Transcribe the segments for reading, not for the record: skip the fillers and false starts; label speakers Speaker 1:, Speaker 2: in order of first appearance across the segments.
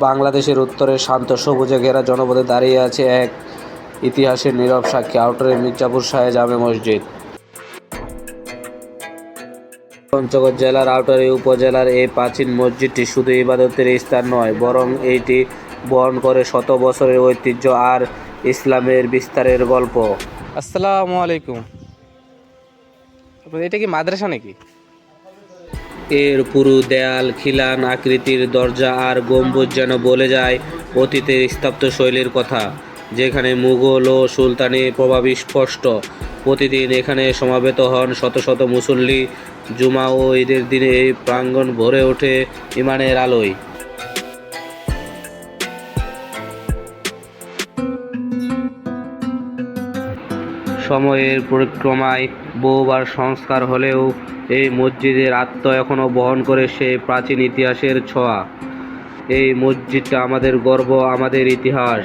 Speaker 1: বাংলাদেশের উত্তরে শান্ত সবুজে ঘেরা জনপদে দাঁড়িয়ে আছে এক ইতিহাসের নীরব সাক্ষী, আউটারে মির্জাপুর শাহে জামে মসজিদ। পঞ্চগড় জেলার আউটারি উপজেলার এই প্রাচীন মসজিদটি শুধু ইবাদতের স্থান নয়, বরং এটি বহন করে শত বছরের ঐতিহ্য আর ইসলামের বিস্তারের গল্প।
Speaker 2: আসসালামু আলাইকুম। এটা কি মাদ্রাসা নাকি?
Speaker 1: এর পুরু দেয়াল, খিলান আকৃতির দরজা আর গম্বুজ যেন বলে যায় অতীতের স্থাপত্য শৈলীর কথা, যেখানে মুঘল ও সুলতানি প্রভাব স্পষ্ট। প্রতিদিন এখানে সমাবেত হন শত শত মুসল্লি। জুমা ও ঈদের দিনে এই প্রাঙ্গণ ভরে ওঠে ইমানের আলোয়। সময়ের পরিক্রমায় বহুবার সংস্কার হলেও এই মসজিদের আত্মা এখনও বহন করে সেই প্রাচীন ইতিহাসের ছোঁয়া। এই মসজিদটা আমাদের গর্ব, আমাদের ইতিহাস।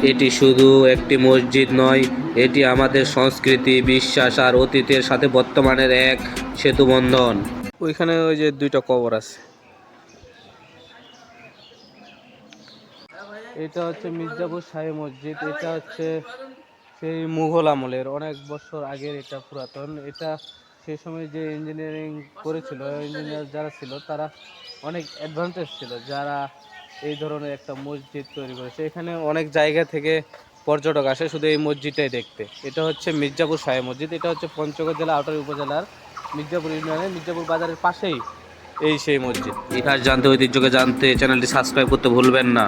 Speaker 1: এটি শুধু একটি মসজিদ নয়, এটি আমাদের সংস্কৃতি, বিশ্বাস আর অতীতের সাথে বর্তমানের এক সেতুবন্ধন।
Speaker 2: ওইখানে ওই যে দুইটা কবর আছে। এটা হচ্ছে মির্জাপুর শাহী মসজিদ। এটা হচ্ছে সেই মুঘল আমলের, অনেক বছর আগের, এটা পুরাতন। এটা সেই সময় যে ইঞ্জিনিয়ারিং করেছিল, ইঞ্জিনিয়ার যারা ছিল তারা অনেক অ্যাডভান্টেজ ছিল, যারা এই ধরনের একটা মসজিদ তৈরি করেছে। এখানে অনেক জায়গা থেকে পর্যটক আসে শুধু এই মসজিদটাই দেখতে। এটা হচ্ছে মির্জাপুর শাহী মসজিদ। এটা হচ্ছে পঞ্চগড় জেলা আউটারি উপজেলার মির্জাপুর ইউনিয়নের মির্জাপুর বাজারের পাশেই এই সেই মসজিদ।
Speaker 1: ইতিহাস জানতে, ঐতিহ্যকে জানতে চ্যানেলটি সাবস্ক্রাইব করতে ভুলবেন না।